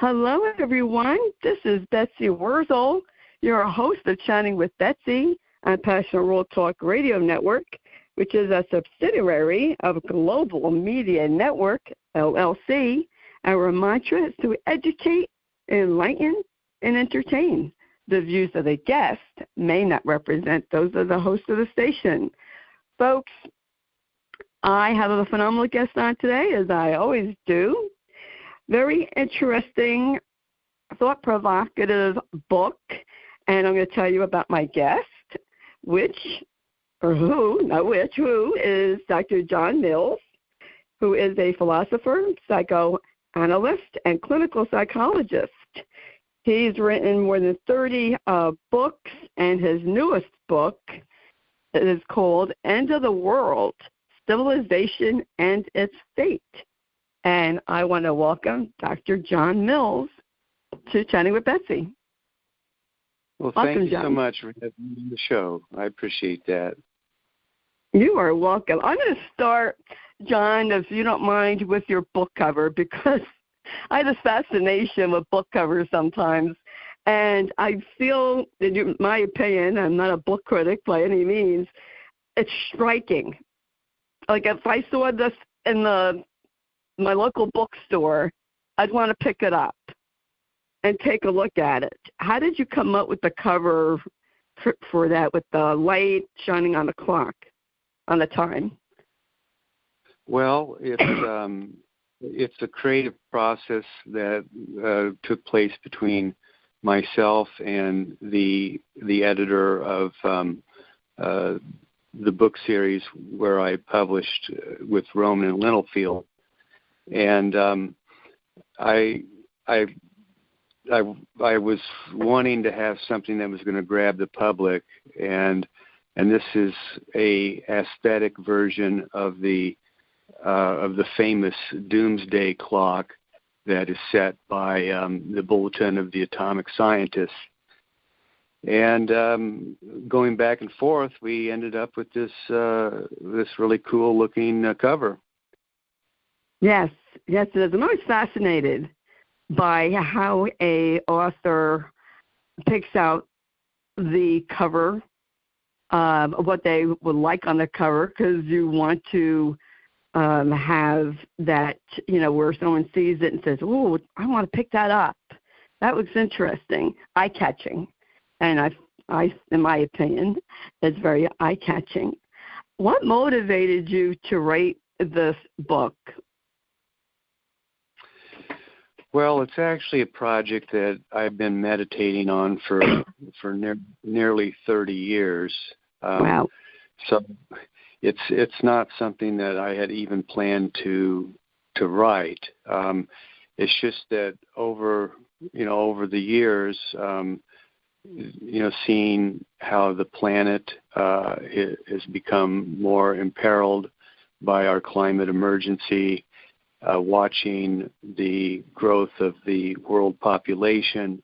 Hello, everyone. This is Betsy-Wurzel, your host of Chatting with Betsy on Passionate World Talk Radio Network, which is a subsidiary of Global Media Network, LLC. Our mantra is to educate, enlighten, and entertain. The views of the guest may not represent those of the host of the station. Folks, I have a phenomenal guest on today, as I always do. Very interesting, thought-provocative book, and I'm going to tell you about my guest, who is Dr. John Mills, who is a philosopher, psychoanalyst, and clinical psychologist. He's written more than 30 books, and his newest book is called End of the World, Civilization and Its Fate. And I want to welcome Dr. John Mills to Chatting with Betsy. Well, thank you so much for having me on the show. I appreciate that. You are welcome. I'm going to start, John, if you don't mind, with your book cover, because I have this fascination with book covers sometimes. And I feel, in my opinion, I'm not a book critic by any means, it's striking. Like if I saw this in my local bookstore, I'd want to pick it up and take a look at it. How did you come up with the cover for that, with the light shining on the clock, on the time? Well, it's a creative process that took place between myself and the editor of the book series where I published with Roman and Littlefield. And I was wanting to have something that was going to grab the public, and this is a aesthetic version of the famous doomsday clock that is set by the Bulletin of the Atomic Scientists. And going back and forth, we ended up with this really cool looking cover. Yes, it is. I'm always fascinated by how a author picks out the cover, what they would like on the cover, because you want to have that, where someone sees it and says, "Oh, I want to pick that up. That looks interesting, eye-catching." And I, in my opinion, it's very eye-catching. What motivated you to write this book? Well, it's actually a project that I've been meditating on for nearly 30 years. Wow! So it's not something that I had even planned to write. It's just that over the years, seeing how the planet has become more imperiled by our climate emergency. Watching the growth of the world population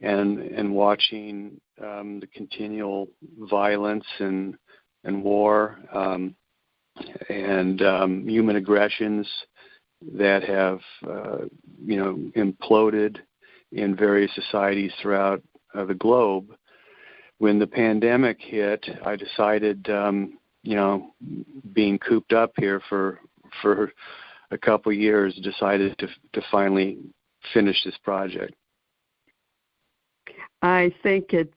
and watching the continual violence and war and human aggressions that have imploded in various societies throughout the globe. When the pandemic hit, I decided, being cooped up here for a couple of years, decided to finally finish this project. I think it's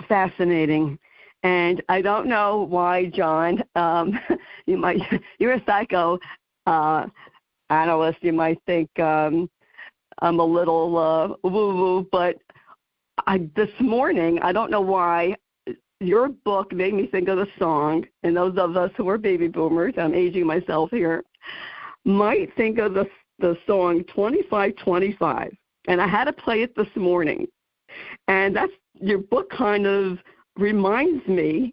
fascinating, and I don't know why, John. You're a psycho analyst. You might think I'm a little woo-woo, but this morning, I don't know why, your book made me think of the song, and those of us who are baby boomers, I'm aging myself here, might think of the song 2525. And I had to play it this morning. And your book kind of reminds me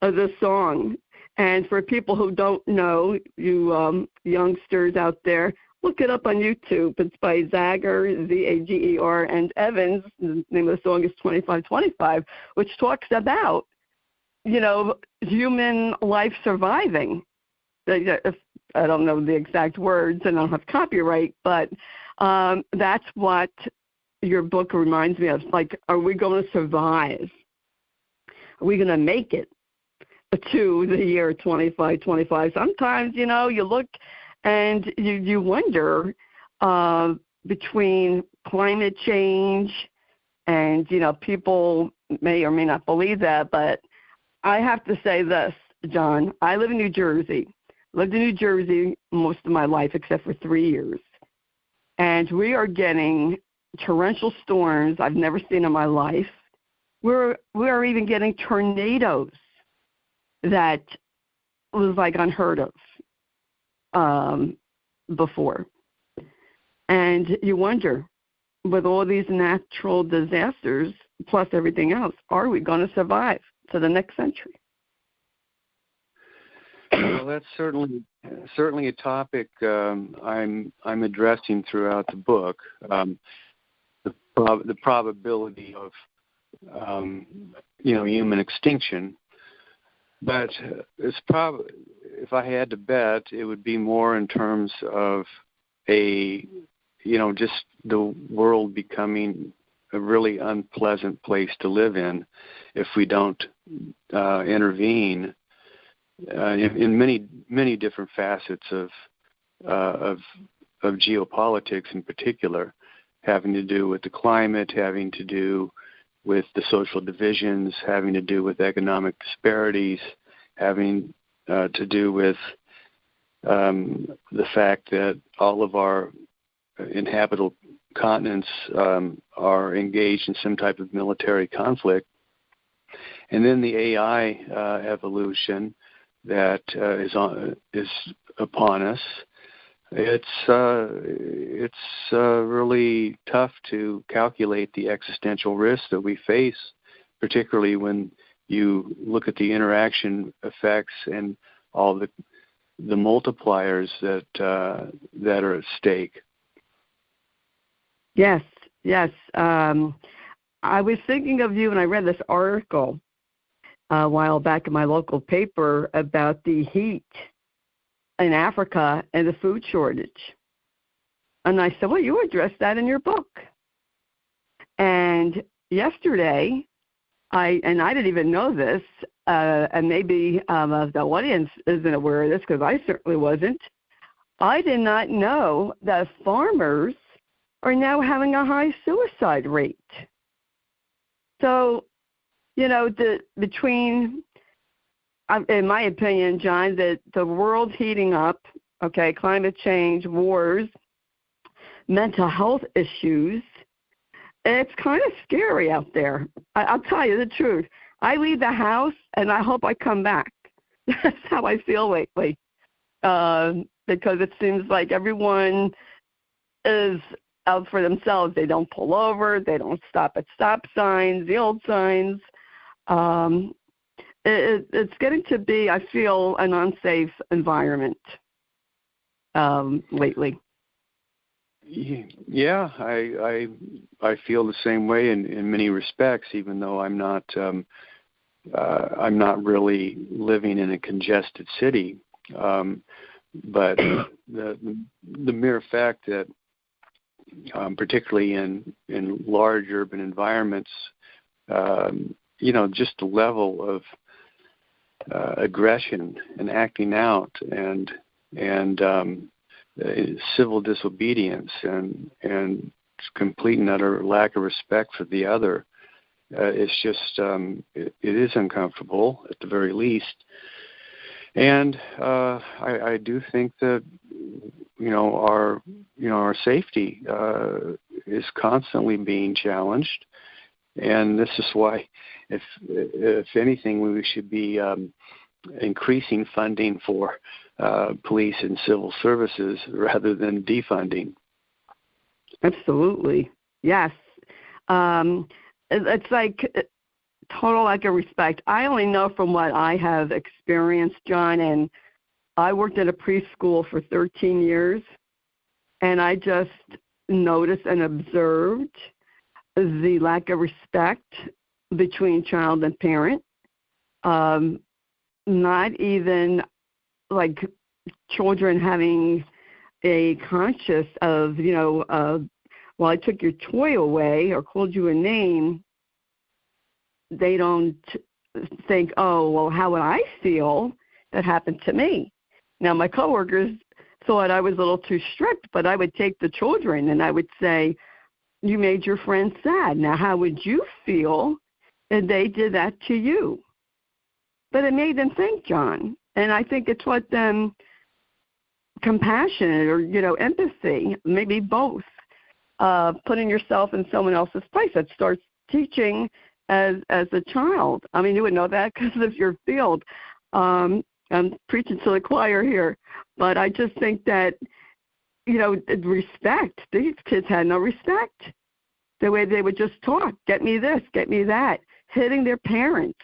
of the song. And for people who don't know, you youngsters out there, look it up on YouTube. It's by Zager, Z-A-G-E-R, and Evans. The name of the song is 2525, which talks about, human life surviving. I don't know the exact words, and I don't have copyright, but That's what your book reminds me of. Like, are we going to survive? Are we going to make it to the year 2525? Sometimes, you know, you look and you wonder between climate change and, you know, people may or may not believe that, but I have to say this, John. I live in New Jersey. Lived in New Jersey most of my life except for 3 years. And we are getting torrential storms I've never seen in my life. We are even getting tornadoes that was like unheard of before. And you wonder, with all these natural disasters plus everything else, are we going to survive to the next century? Well, that's certainly a topic I'm addressing throughout the book. The probability of human extinction, but if I had to bet, it would be more in terms of just the world becoming a really unpleasant place to live in if we don't intervene in many different facets of geopolitics, in particular, having to do with the climate, having to do with the social divisions, having to do with economic disparities, having to do with the fact that all of our inhabitable continents are engaged in some type of military conflict. And then the AI evolution that is upon us. It's really tough to calculate the existential risks that we face, particularly when you look at the interaction effects and all the multipliers that are at stake. Yes. I was thinking of you when I read this article a while back in my local paper about the heat in Africa and the food shortage. And I said, well, you addressed that in your book. And yesterday, I didn't even know this, and maybe the audience isn't aware of this because I certainly wasn't. I did not know that farmers are now having a high suicide rate. So, between, in my opinion, John, that the world's heating up, okay, climate change, wars, mental health issues, it's kind of scary out there. I'll tell you the truth. I leave the house and I hope I come back. That's how I feel lately, because it seems like everyone is out for themselves. They don't pull over. They don't stop at stop signs, the old signs. It's getting to be, I feel, an unsafe environment lately. Yeah, I feel the same way in many respects, even though I'm not really living in a congested city. But the mere fact that, particularly in large urban environments, just the level of aggression and acting out and civil disobedience and complete and utter lack of respect for the other, it's just it is uncomfortable at the very least. And I do think that our safety is constantly being challenged, and this is why, if anything, we should be increasing funding for police and civil services rather than defunding. Absolutely, yes. It's like total lack of respect. I only know from what I have experienced, John, and I worked at a preschool for 13 years, and I just noticed and observed the lack of respect between child and parent. Not even like children having a conscious of, well, I took your toy away or called you a name, they don't think, oh, well, how would I feel that happened to me? Now, my coworkers thought I was a little too strict, but I would take the children and I would say, you made your friend sad. Now, how would you feel if they did that to you? But it made them think, John. And I think it taught them compassion or, empathy, maybe both. Putting yourself in someone else's place. That starts teaching as a child. I mean, you would know that because of your field. I'm preaching to the choir here. But I just think that, respect. These kids had no respect. The way they would just talk, get me this, get me that, hitting their parents.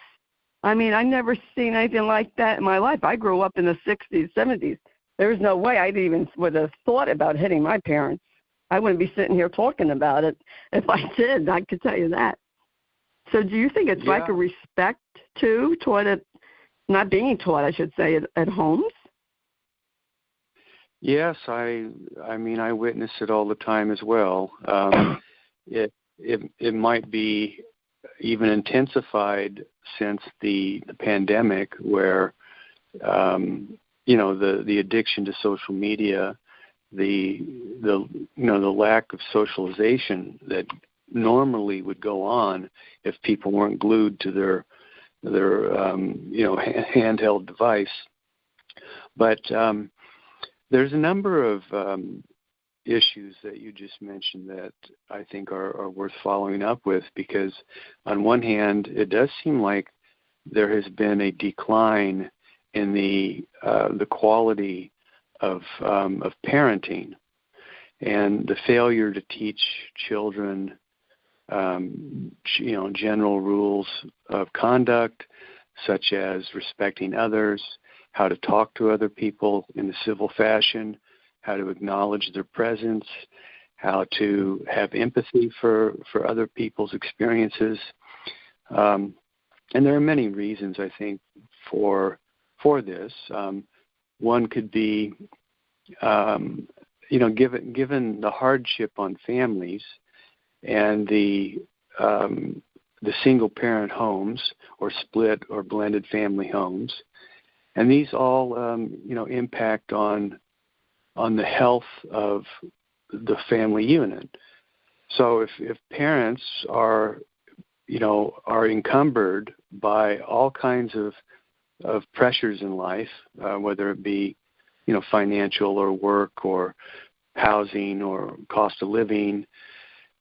I mean, I never seen anything like that in my life. I grew up in the 60s, 70s. There was no way I even would have thought about hitting my parents. I wouldn't be sitting here talking about it if I did. I could tell you that. So do you think it's like a respect, too, taught at, not being taught, I should say, at homes? Yes, I mean, I witness it all the time as well. It might be even intensified since the pandemic, where the addiction to social media, the lack of socialization that normally would go on if people weren't glued to their handheld device. But there's a number of issues that you just mentioned that I think are worth following up with, because on one hand, it does seem like there has been a decline in the quality of parenting, and the failure to teach children, general rules of conduct, such as respecting others, how to talk to other people in a civil fashion, how to acknowledge their presence, how to have empathy for other people's experiences. And there are many reasons, I think, for this. One could be, given the hardship on families and the single-parent homes or split or blended family homes, and these all, impact on the health of the family unit. So if parents are encumbered by all kinds of pressures in life, whether it be, financial or work or housing or cost of living,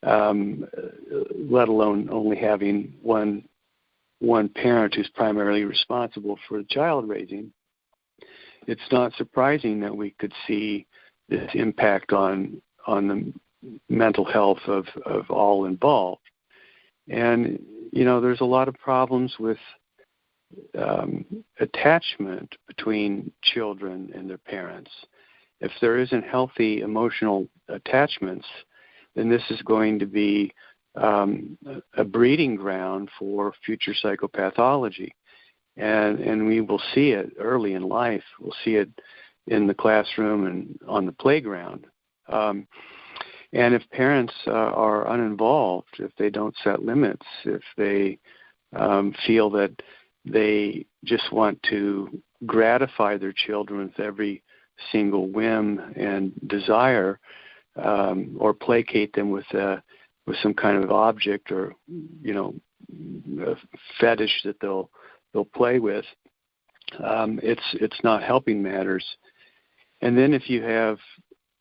let alone only having one parent who's primarily responsible for the child raising, it's not surprising that we could see this impact on the mental health of all involved. And, there's a lot of problems with attachment between children and their parents. If there isn't healthy emotional attachments, then this is going to be a breeding ground for future psychopathology. And we will see it early in life. We'll see it in the classroom and on the playground. And if parents are uninvolved, if they don't set limits, if they feel that they just want to gratify their children with every single whim and desire, or placate them with some kind of object or a fetish that they'll play with, it's not helping matters. And then if you have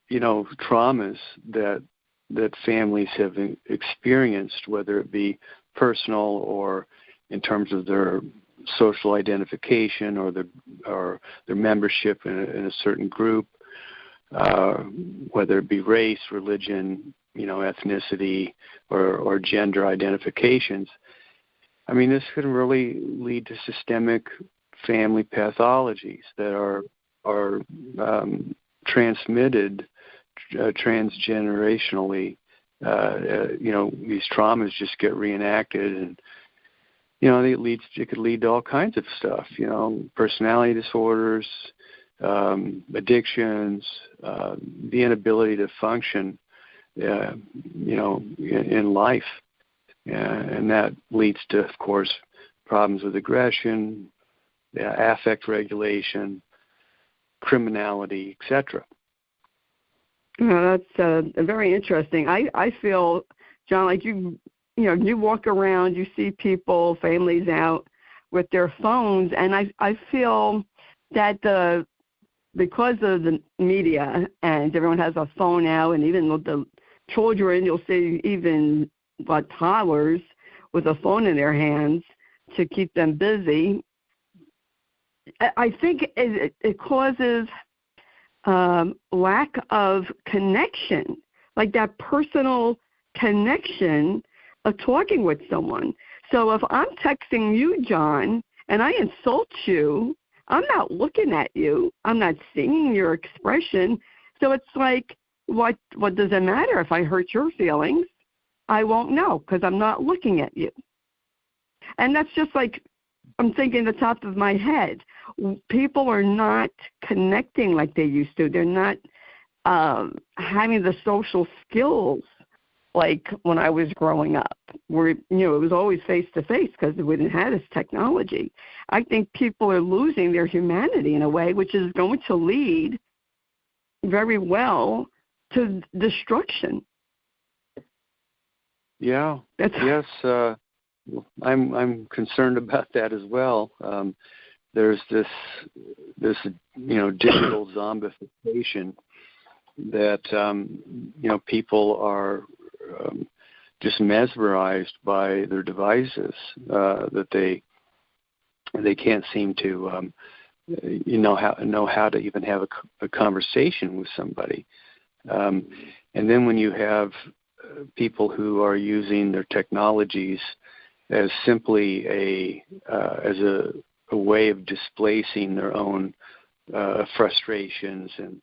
traumas that families have experienced, whether it be personal or in terms of their social identification or their membership in a certain group, whether it be race, religion, ethnicity, or gender identifications. I mean, this can really lead to systemic family pathologies that are transmitted transgenerationally. These traumas just get reenacted, and it could lead to all kinds of stuff. Personality disorders, addictions, the inability to function, in life. And that leads to, of course, problems with aggression, affect regulation, criminality, etc. That's very interesting. I feel, John, like you walk around, you see people, families out with their phones, and I feel that because of the media and everyone has a phone now, and even with the children, you'll see even toddlers with a phone in their hands to keep them busy. I think it causes lack of connection, like that personal connection of talking with someone. So if I'm texting you, John, and I insult you, I'm not looking at you. I'm not seeing your expression. So it's like, what does it matter if I hurt your feelings? I won't know because I'm not looking at you. And that's just like, I'm thinking the top of my head. People are not connecting like they used to. They're not having the social skills like when I was growing up, where it was always face to face because we didn't have this technology. I think people are losing their humanity in a way, which is going to lead very well to destruction. Yeah. Yes. I'm concerned about that as well. There's this digital zombification that people are just mesmerized by their devices, that they can't seem to know how to even have a conversation with somebody. And then when you have people who are using their technologies as simply a way of displacing their own frustrations and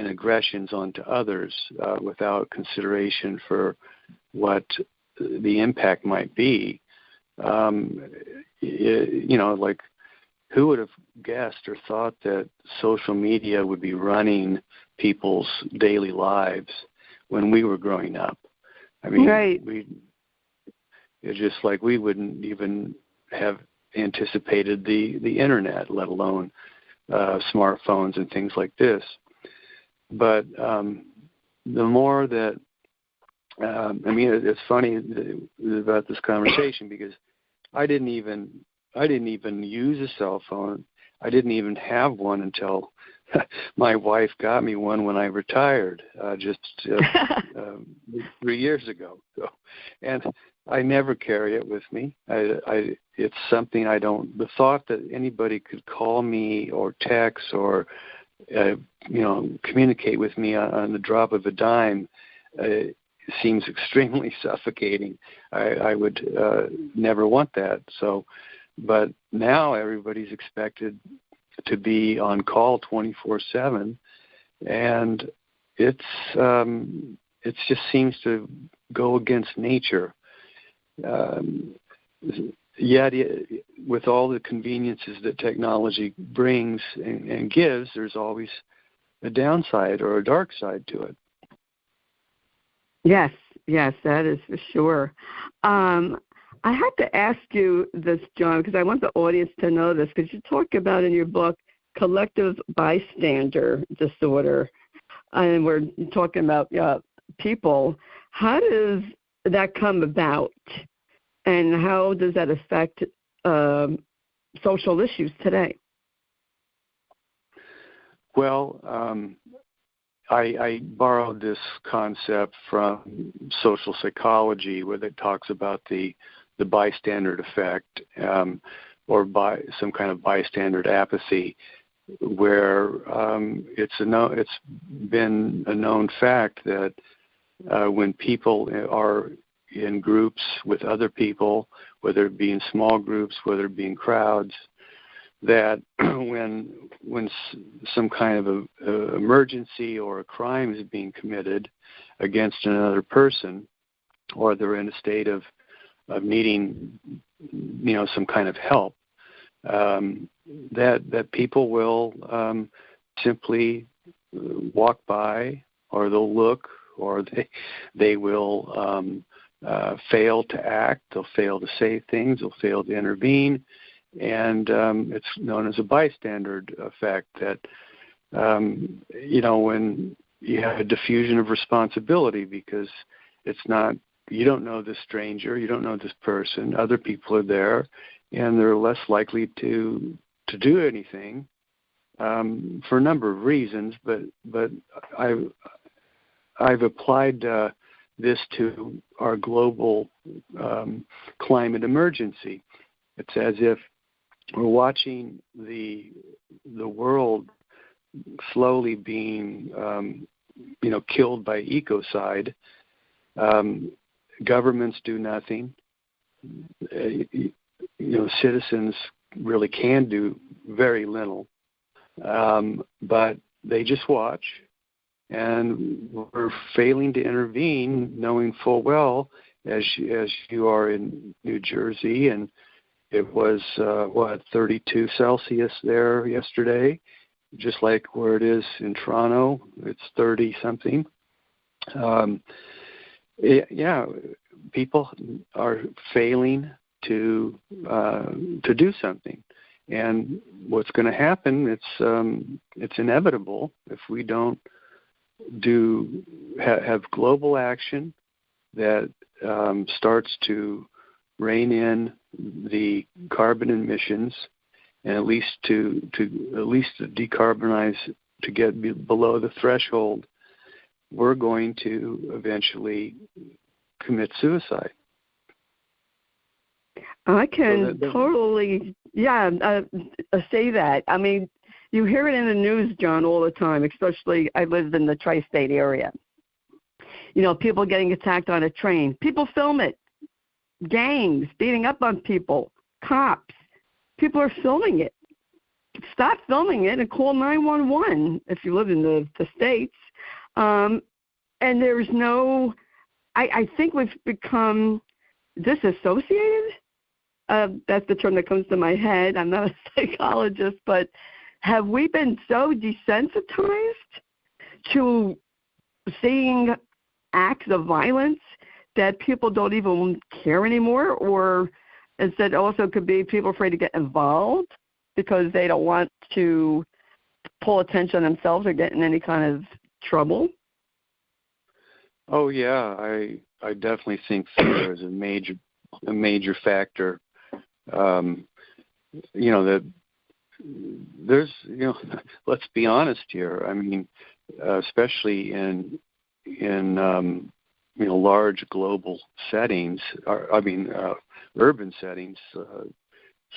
aggressions onto others without consideration for what the impact might be. Like, who would have guessed or thought that social media would be running people's daily lives when we were growing up? I mean, right. It's just like we wouldn't even have anticipated the internet, let alone smartphones and things like this. But the more that, it's funny about this conversation because I didn't even use a cell phone. I didn't even have one until my wife got me one when I retired, just 3 years ago. So, and I never carry it with me. It's something I don't. The thought that anybody could call me or text or communicate with me on the drop of a dime seems extremely suffocating. I would never want that. So, but now everybody's expected to be on call 24/7, and it just seems to go against nature. Yet, with all the conveniences that technology brings and gives, there's always a downside or a dark side to it. Yes, that is for sure. I have to ask you this, John, because I want the audience to know this, because you talk about in your book collective bystander disorder, and we're talking about people. How does that come about, and how does that affect social issues today? Well, I borrowed this concept from social psychology, where it talks about the bystander effect, or by some kind of bystander apathy, where it's been a known fact that when people are in groups with other people, whether it be in small groups, whether it be in crowds, that when some kind of a emergency or a crime is being committed against another person, or they're in a state of needing, some kind of help, that people will simply walk by, or they'll look, or they will fail to act. They'll fail to say things. They'll fail to intervene, and it's known as a bystander effect. That when you have a diffusion of responsibility, because it's not, you don't know this stranger, you don't know this person. Other people are there, and they're less likely to do anything for a number of reasons. But I've applied this to our global climate emergency. It's as if we're watching the world slowly being killed by ecocide. Governments do nothing. Citizens really can do very little, but they just watch. And we're failing to intervene, knowing full well, as you are in New Jersey, and it was 32 Celsius there yesterday, just like where it is in Toronto. It's 30 something. People are failing to do something, and what's going to happen? It's inevitable if we don't have global action that starts to rein in the carbon emissions, and at least to decarbonize, to get below the threshold. We're going to eventually commit suicide. I can totally, say that. I mean, you hear it in the news, John, all the time, especially I lived in the tri-state area. People getting attacked on a train. People film it. Gangs beating up on people. Cops. People are filming it. Stop filming it and call 911 if you live in the States. And there's no, I think we've become disassociated. That's the term that comes to my head. I'm not a psychologist, but have we been so desensitized to seeing acts of violence that people don't even care anymore? Or instead also could be people afraid to get involved because they don't want to pull attention on themselves or get in any kind of trouble? Oh yeah, I definitely think fear is a major factor. That there's let's be honest here. I mean, especially in large global settings. Urban settings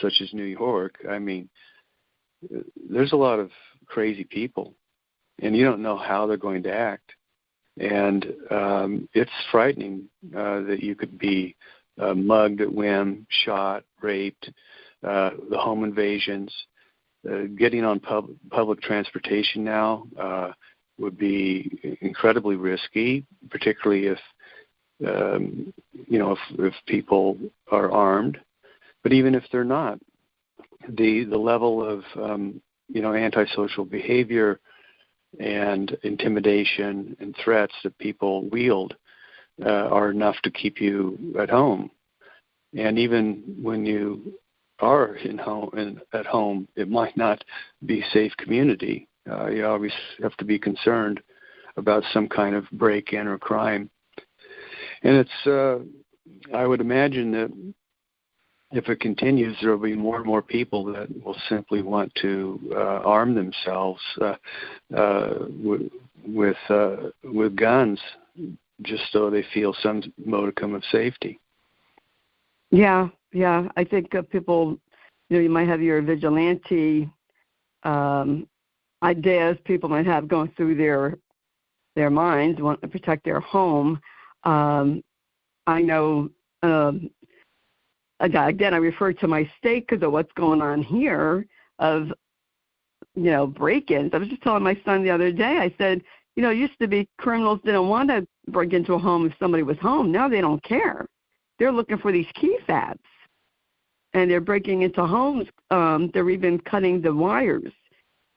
such as New York. I mean, there's a lot of crazy people, and you don't know how they're going to act. And it's frightening that you could be mugged at whim, shot, raped, the home invasions. Getting on public transportation now would be incredibly risky, particularly if people are armed. But even if they're not, the level of antisocial behavior and intimidation and threats that people wield are enough to keep you at home. And even when you are at home, it might not be a safe community. You always have to be concerned about some kind of break-in or crime. And it's, I would imagine that if it continues, there will be more and more people that will simply want to arm themselves with guns, just so they feel some modicum of safety. Yeah. I think people, you might have your vigilante ideas people might have going through their minds, want to protect their home. I know, again, I refer to my state because of what's going on here of, break-ins. I was just telling my son the other day, I said, it used to be criminals didn't want to break into a home if somebody was home. Now they don't care. They're looking for these key fobs, and they're breaking into homes. They're even cutting the wires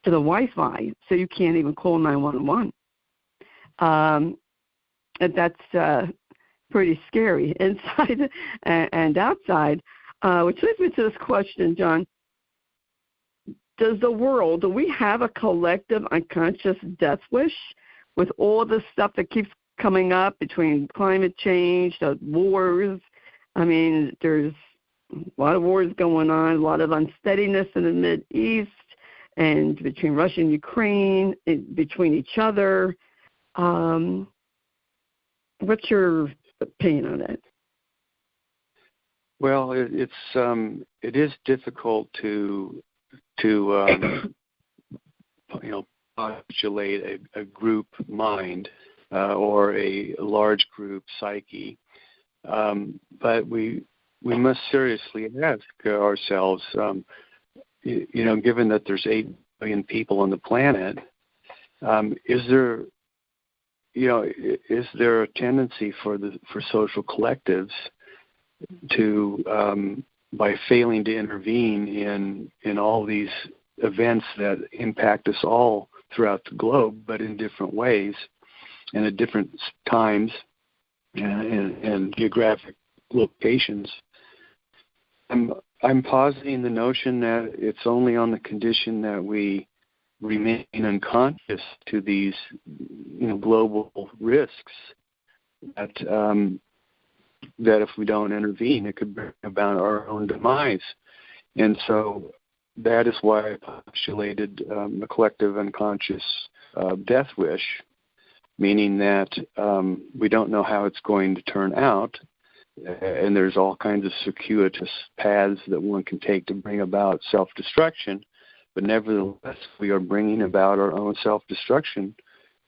to the Wi-Fi, so you can't even call 911. And that's pretty scary inside and outside, which leads me to this question, John. Do we have a collective unconscious death wish with all the stuff that keeps coming up between climate change, the wars? I mean, there's a lot of wars going on, a lot of unsteadiness in the Mideast, and between Russia and Ukraine, between each other. What's your opinion on that? Well, it is difficult to postulate a group mind or a large group psyche, but we must seriously ask ourselves, given that there's 8 billion people on the planet, is there a tendency for social collectives to, by failing to intervene in all these events that impact us all throughout the globe, but in different ways and at different times and geographic locations? I'm positing the notion that it's only on the condition that we remain unconscious to these, global risks that if we don't intervene, it could bring about our own demise. And so that is why I postulated the collective unconscious death wish, meaning that we don't know how it's going to turn out, and there's all kinds of circuitous paths that one can take to bring about self-destruction, but nevertheless, we are bringing about our own self-destruction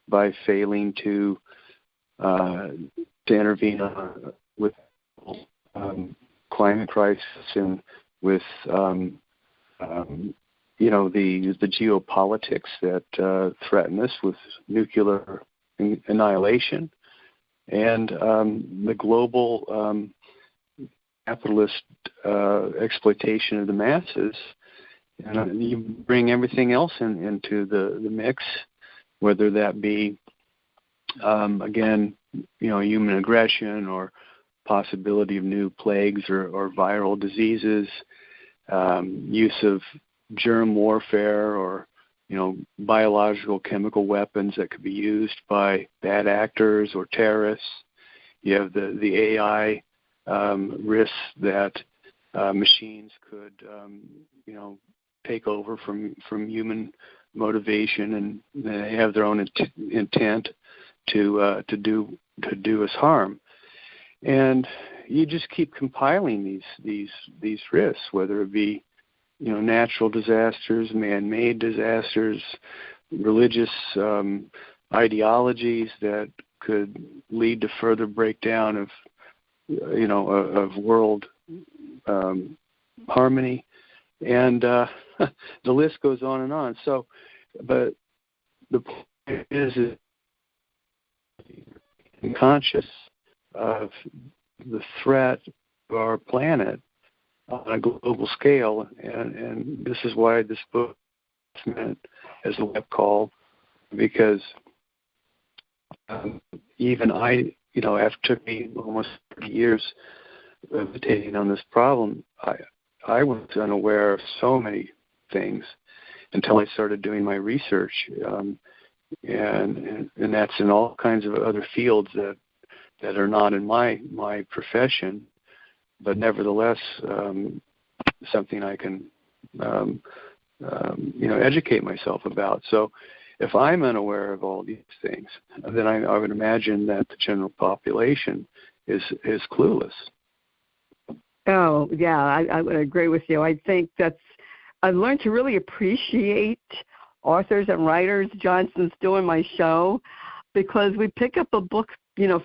by failing to intervene with climate crisis and with the geopolitics that threaten us with nuclear annihilation, and the global capitalist exploitation of the masses. And you bring everything else into the mix, whether that be human aggression or possibility of new plagues or viral diseases, use of germ warfare or biological chemical weapons that could be used by bad actors or terrorists. You have the AI risks that machines could take over from human motivation, and they have their own intent to do us harm. And you just keep compiling these risks, whether it be natural disasters, man-made disasters, religious ideologies that could lead to further breakdown of world harmony, and the list goes on and on. So, but the point is conscious of the threat to our planet on a global scale, and this is why this book is meant as a web call, because even I, it took me almost 30 years of meditating on this problem. I was unaware of so many things until I started doing my research, and that's in all kinds of other fields that are not in my profession, but nevertheless something I can educate myself about. So if I'm unaware of all these things, then I would imagine that the general population is clueless. Oh, yeah, I would agree with you. I think I've learned to really appreciate authors and writers. Johnson's doing my show, because we pick up a book,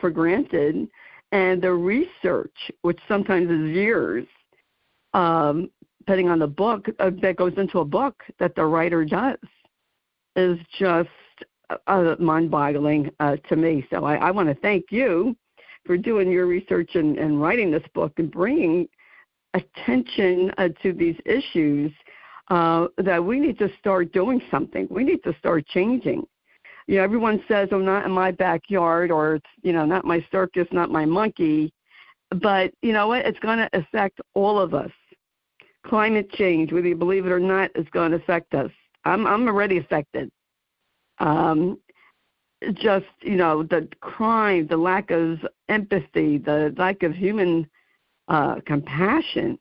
for granted, and the research, which sometimes is years, depending on the book, that goes into a book that the writer does, is just mind-boggling to me. So I want to thank you for doing your research and writing this book and bringing attention to these issues. that we need to start doing something. We need to start changing. You know, everyone says, "I'm not in my backyard," or it's, you know, not my circus, not my monkey. But you know what? It's going to affect all of us. Climate change, whether you believe it or not, is going to affect us. I'm already affected. Just, you know, the crime, the lack of empathy, the lack of human compassion,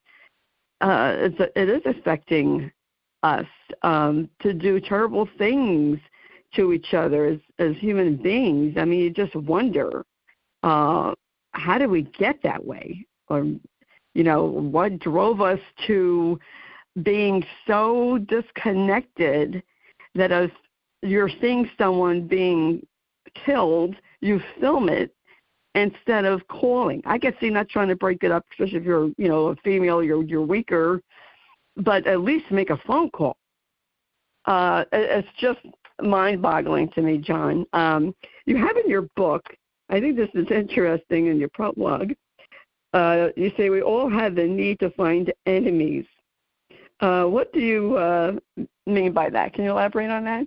it is affecting us to do terrible things to each other as human beings. I mean, you just wonder, how did we get that way? Or, you know, what drove us to being so disconnected that as you're seeing someone being killed, you film it instead of calling. I can see not trying to break it up, especially if you're, you know, a female, you're weaker, but at least make a phone call. It's just mind-boggling to me, John. You have in your book, I think this is interesting in your prologue, you say we all have the need to find enemies. What do you mean by that? Can you elaborate on that?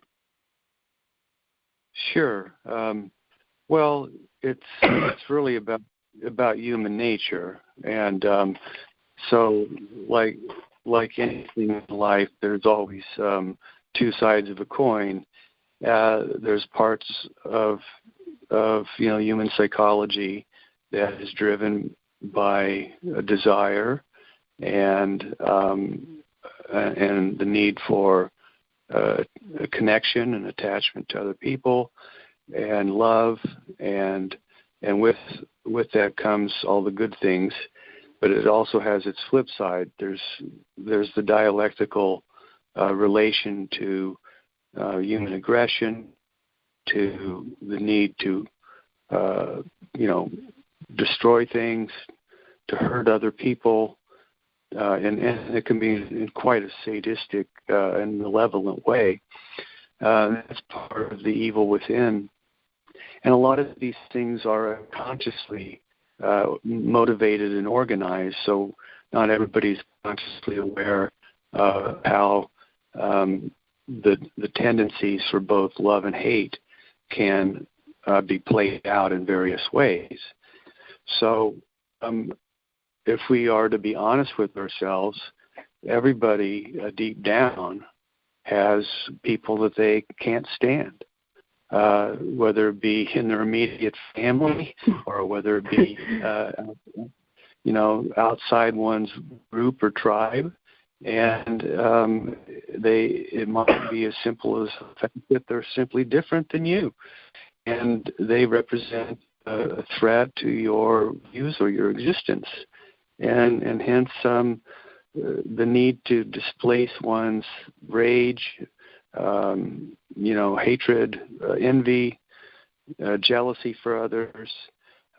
Sure. Well, it's really about human nature, and so like anything in life, there's always two sides of a coin. There's parts of you know, human psychology that is driven by a desire and the need for a connection and attachment to other people and love, and with that comes all the good things, but it also has its flip side. There's the dialectical relation to human aggression, to the need to you know, destroy things, to hurt other people, and it can be in quite a sadistic and malevolent way. That's part of the evil within. And a lot of these things are unconsciously motivated and organized, so not everybody's consciously aware of how the tendencies for both love and hate can be played out in various ways. So if we are to be honest with ourselves, everybody deep down has people that they can't stand, whether it be in their immediate family or whether it be, you know, outside one's group or tribe. And it might be as simple as the fact that they're simply different than you, and they represent a threat to your views or your existence, and hence the need to displace one's rage, you know, hatred, envy, jealousy for others,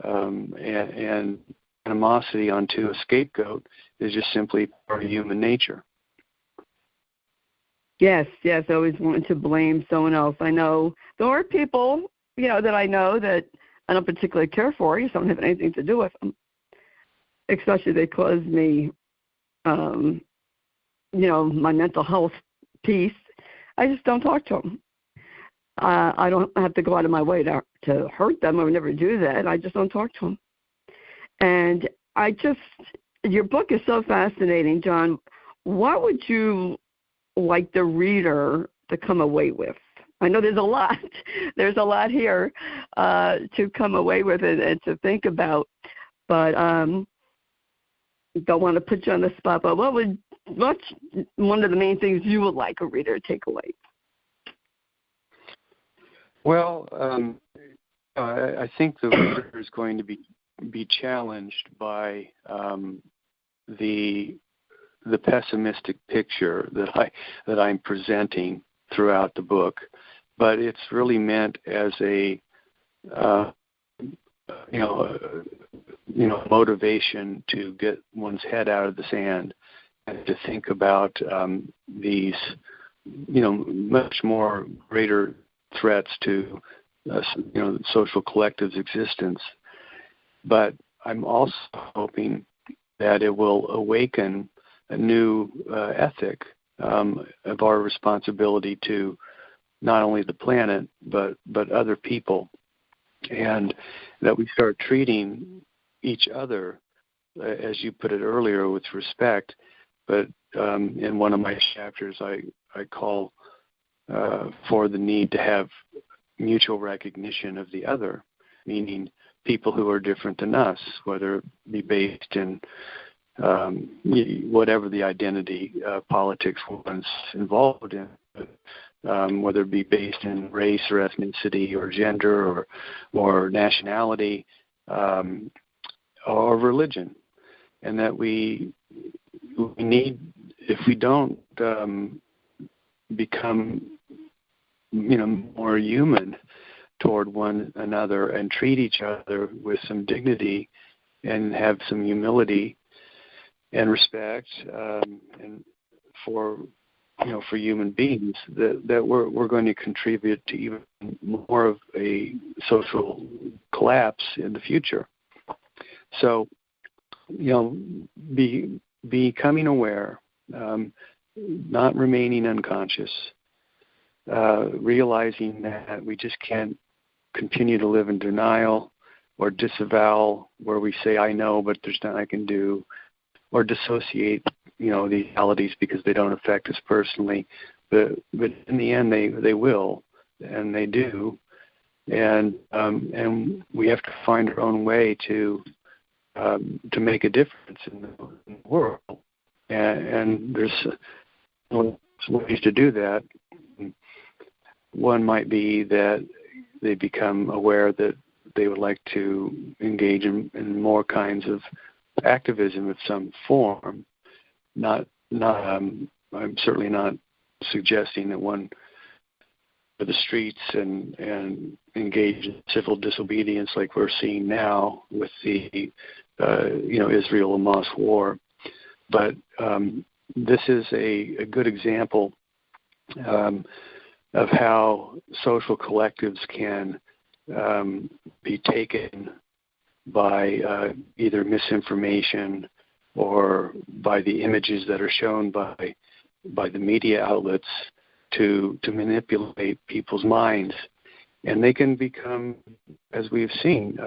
and animosity onto a scapegoat is just simply part of human nature. Yes, always wanting to blame someone else. I know there are people, you know, that I know that I don't particularly care for. I just don't have anything to do with them. Especially they cause me, you know, my mental health piece. I just don't talk to them. I don't have to go out of my way to hurt them. I would never do that. I just don't talk to them. And your book is so fascinating, John. What would you like the reader to come away with? I know there's a lot. There's a lot here to come away with and to think about. But don't want to put you on the spot. But what's one of the main things you would like a reader to take away? Well, I think the reader is going to be challenged by the pessimistic picture that I'm presenting throughout the book, but it's really meant as a motivation to get one's head out of the sand and to think about these much more greater threats to social collective's existence. But I'm also hoping that it will awaken a new ethic of our responsibility to not only the planet but other people, and that we start treating each other, as you put it earlier, with respect. But in one of my chapters, I call for the need to have mutual recognition of the other, meaning people who are different than us, whether it be based in whatever the identity politics one's involved in, whether it be based in race or ethnicity or gender or nationality or religion, and that we need, if we don't become more human toward one another and treat each other with some dignity and have some humility and respect, and for human beings, that we're going to contribute to even more of a social collapse in the future. So, becoming aware, not remaining unconscious, realizing that we just can't continue to live in denial or disavow, where we say, I know, but there's nothing I can do, or dissociate, the realities because they don't affect us personally. But in the end, they will, and they do. And we have to find our own way to make a difference in the world. And there's ways to do that. One might be that they become aware that they would like to engage in more kinds of activism of some form. I'm certainly not suggesting that one go to the streets and engage in civil disobedience like we're seeing now with the Israel-Hamas war. But this is a good example of how social collectives can be taken by either misinformation or by the images that are shown by the media outlets to manipulate people's minds. And they can become, as we've seen,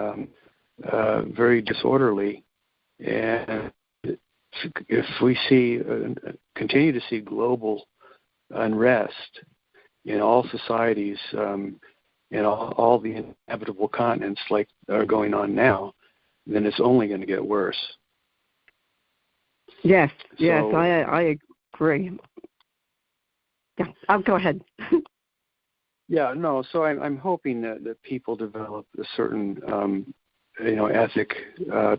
very disorderly. And if we continue to see global unrest in all societies, in all the inhabitable continents like are going on now, then it's only going to get worse. Yes, I agree. Yeah, I'll go ahead. Yeah, no. So I'm hoping that people develop a certain ethic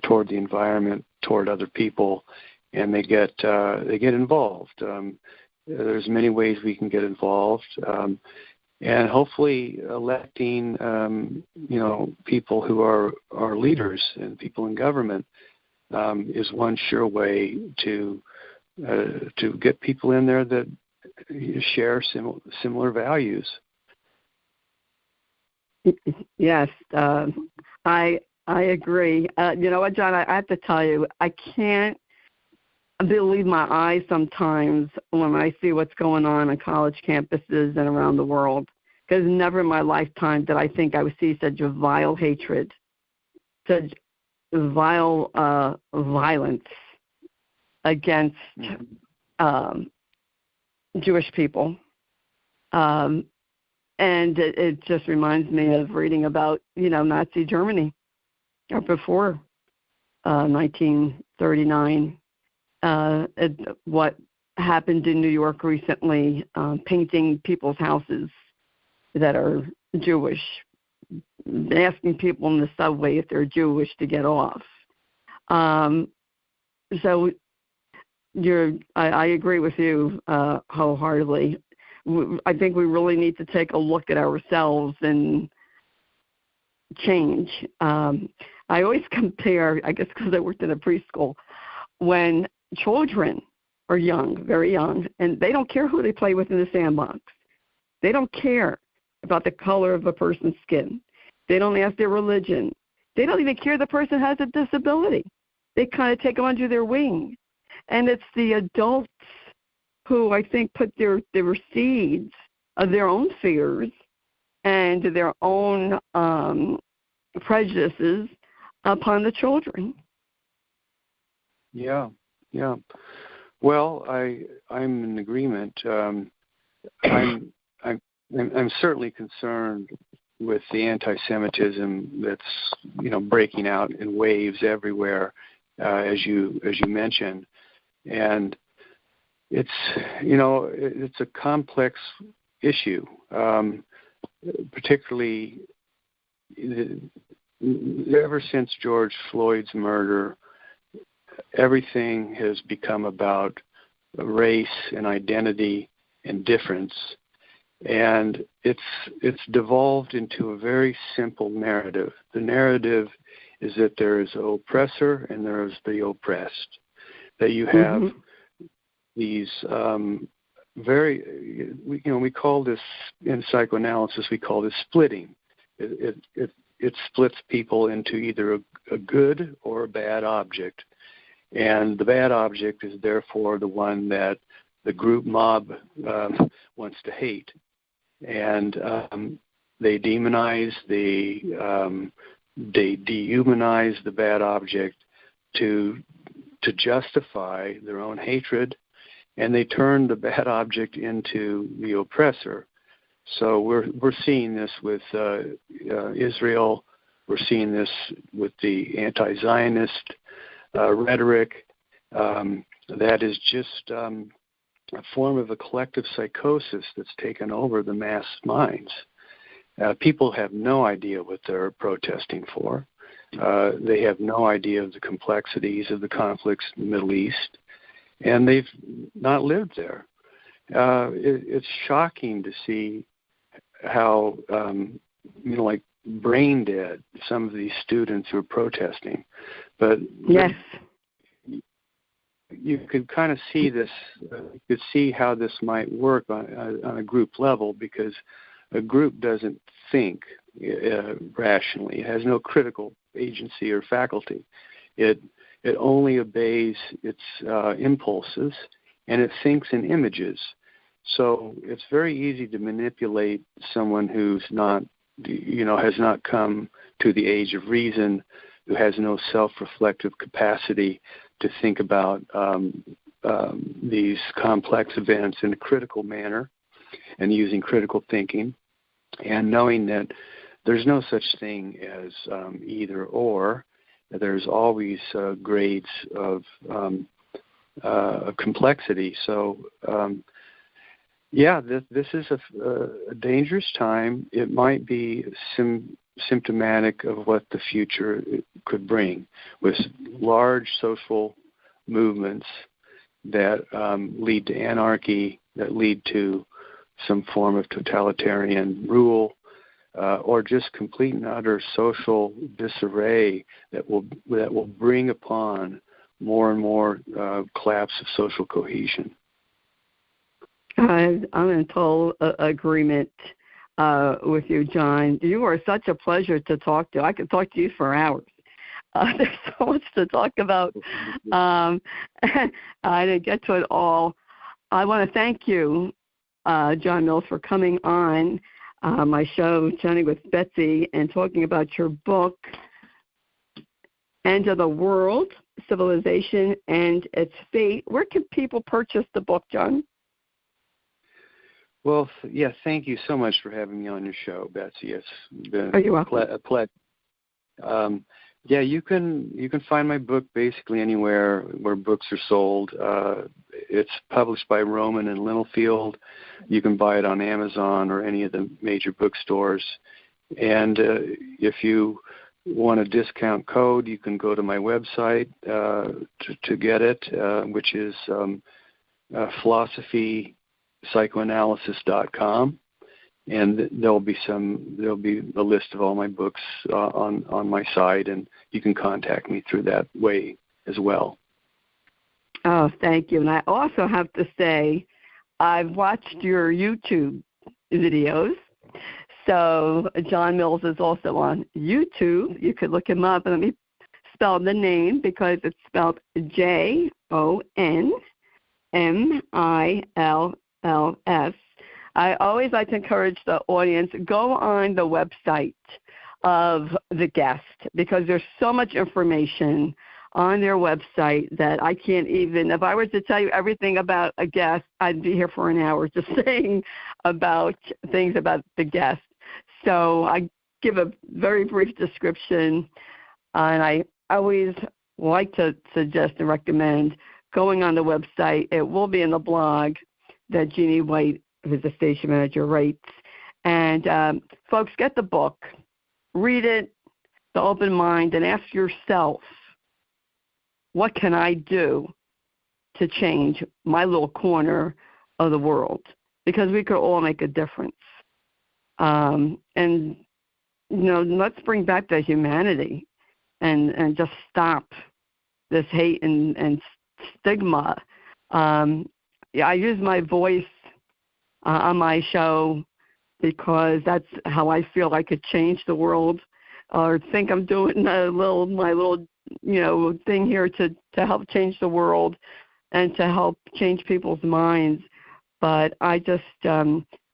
toward the environment, toward other people, and they get involved. There's many ways we can get involved, and hopefully electing people who are leaders and people in government is one sure way to get people in there that share similar values. Yes, I agree. You know what, John? I have to tell you, I can't believe my eyes sometimes when I see what's going on college campuses and around the world, because never in my lifetime did I think I would see such a vile hatred, such vile violence against Jewish people. And it just reminds me of reading about, Nazi Germany before 1939. What happened in New York recently, painting people's houses that are Jewish, asking people in the subway if they're Jewish to get off. So I agree with you wholeheartedly. I think we really need to take a look at ourselves and change. I always compare, I guess because I worked in a preschool, when children are young, very young, and they don't care who they play with in the sandbox. They don't care about the color of a person's skin. They don't ask their religion. They don't even care the person has a disability. They kind of take them under their wing. And it's the adults who I think put their seeds of their own fears and their own prejudices upon the children. Yeah. Well, I'm in agreement. I'm certainly concerned with the anti-Semitism that's breaking out in waves everywhere, as you mentioned, and it's a complex issue, particularly ever since George Floyd's murder. Everything has become about race and identity and difference, and it's devolved into a very simple narrative. The narrative is that there is an oppressor and there is the oppressed. That you have these we call this in psychoanalysis, we call this splitting. It splits people into either a good or a bad object. And the bad object is therefore the one that the group mob wants to hate. And they demonize, they dehumanize the bad object to justify their own hatred, and they turn the bad object into the oppressor. So we're seeing this with Israel. We're seeing this with the anti-Zionist rhetoric. That is just a form of a collective psychosis that's taken over the mass minds. People have no idea what they're protesting for. They have no idea of the complexities of the conflicts in the Middle East, and they've not lived there. It's shocking to see how, like brain dead some of these students who are protesting. But yes, you could kind of see this. You could see how this might work on a group level, because a group doesn't think rationally. It has no critical agency or faculty. It only obeys its impulses, and it thinks in images. So it's very easy to manipulate someone who's not, has not come to the age of reason, who has no self-reflective capacity to think about these complex events in a critical manner and using critical thinking, and knowing that there's no such thing as either or. There's always grades of complexity. So, this is a dangerous time. It might be symptomatic of what the future could bring, with large social movements that lead to anarchy, that lead to some form of totalitarian rule, or just complete and utter social disarray that will bring upon more and more collapse of social cohesion. I'm in total agreement with you, John. You are such a pleasure to talk to. I could talk to you for hours. There's so much to talk about. I didn't get to it all. I want to thank you, John Mills, for coming on my show, Chatting with Betsy, and talking about your book, End of the World, Civilization and Its Fate. Where can people purchase the book, John? Well, thank you so much for having me on your show, Betsy. It's been a pleasure. You can find my book basically anywhere where books are sold. It's published by Rowman and Littlefield. You can buy it on Amazon or any of the major bookstores. And if you want a discount code, you can go to my website to get it, which is philosophypsychoanalysis.com. And there'll be a list of all my books on my site, and you can contact me through that way as well. Oh, thank you. And I also have to say, I've watched your YouTube videos. So John Mills is also on YouTube. You could look him up, and let me spell the name, because it's spelled Jon MILLS. I always like to encourage the audience, go on the website of the guest because there's so much information on their website that I can't even, if I were to tell you everything about a guest, I'd be here for an hour just saying about things about the guest. So I give a very brief description, and I always like to suggest and recommend going on the website. It will be in the blog that Jeannie White, who's the station manager, writes. And folks, get the book, read it, the open mind, and ask yourself, what can I do to change my little corner of the world? Because we could all make a difference. And, let's bring back the humanity and just stop this hate and stigma. I use my voice on my show because that's how I feel I could change the world, or think I'm doing my little thing here to help change the world and to help change people's minds. But I just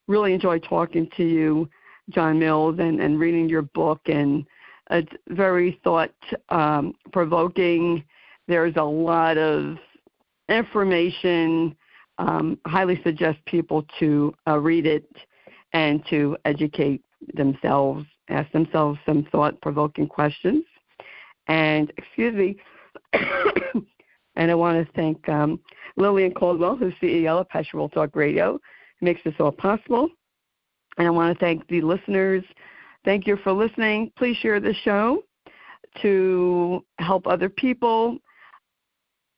really enjoy talking to you, John Mills, and reading your book, and it's very thought-provoking. There's a lot of information. Highly suggest people to read it and to educate themselves, ask themselves some thought-provoking questions. And, and I want to thank Lillian Caldwell, who's CEO of Passion World Talk Radio, who makes this all possible. And I want to thank the listeners. Thank you for listening. Please share the show to help other people.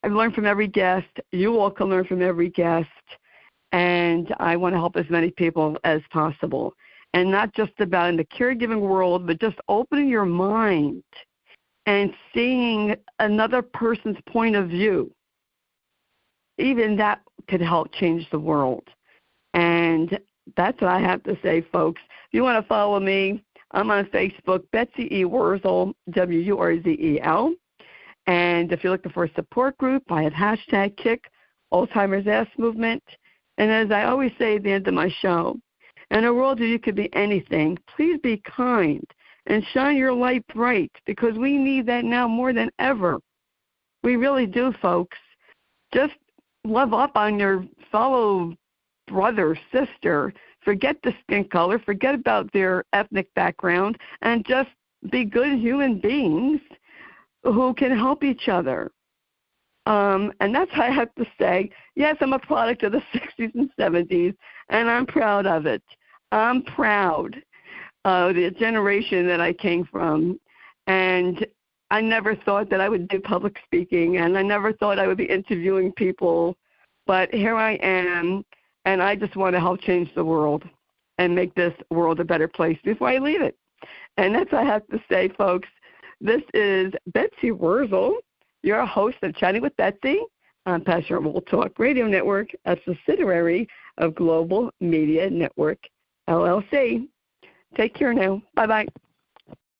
I've learned from every guest. You all can learn from every guest. And I want to help as many people as possible. And not just about in the caregiving world, but just opening your mind and seeing another person's point of view. Even that could help change the world. And that's what I have to say, folks. If you want to follow me, I'm on Facebook, betsy-wurzel, WURZEL. And if you're looking for a support group, I have hashtag Kick Alzheimer's Ass Movement. And as I always say at the end of my show, in a world where you could be anything, please be kind and shine your light bright, because we need that now more than ever. We really do, folks. Just love up on your fellow brother, sister. Forget the skin color. Forget about their ethnic background, and just be good human beings who can help each other. And that's how I have to say, yes, I'm a product of the 60s and 70s, and I'm proud of it. I'm proud of the generation that I came from. And I never thought that I would do public speaking, and I never thought I would be interviewing people. But here I am, and I just want to help change the world and make this world a better place before I leave it. And that's what I have to say, folks. This is Betsy Wurzel, your host of Chatting with Betsy on Passion World Talk Radio Network, a subsidiary of Global Media Network, LLC. Take care now. Bye-bye.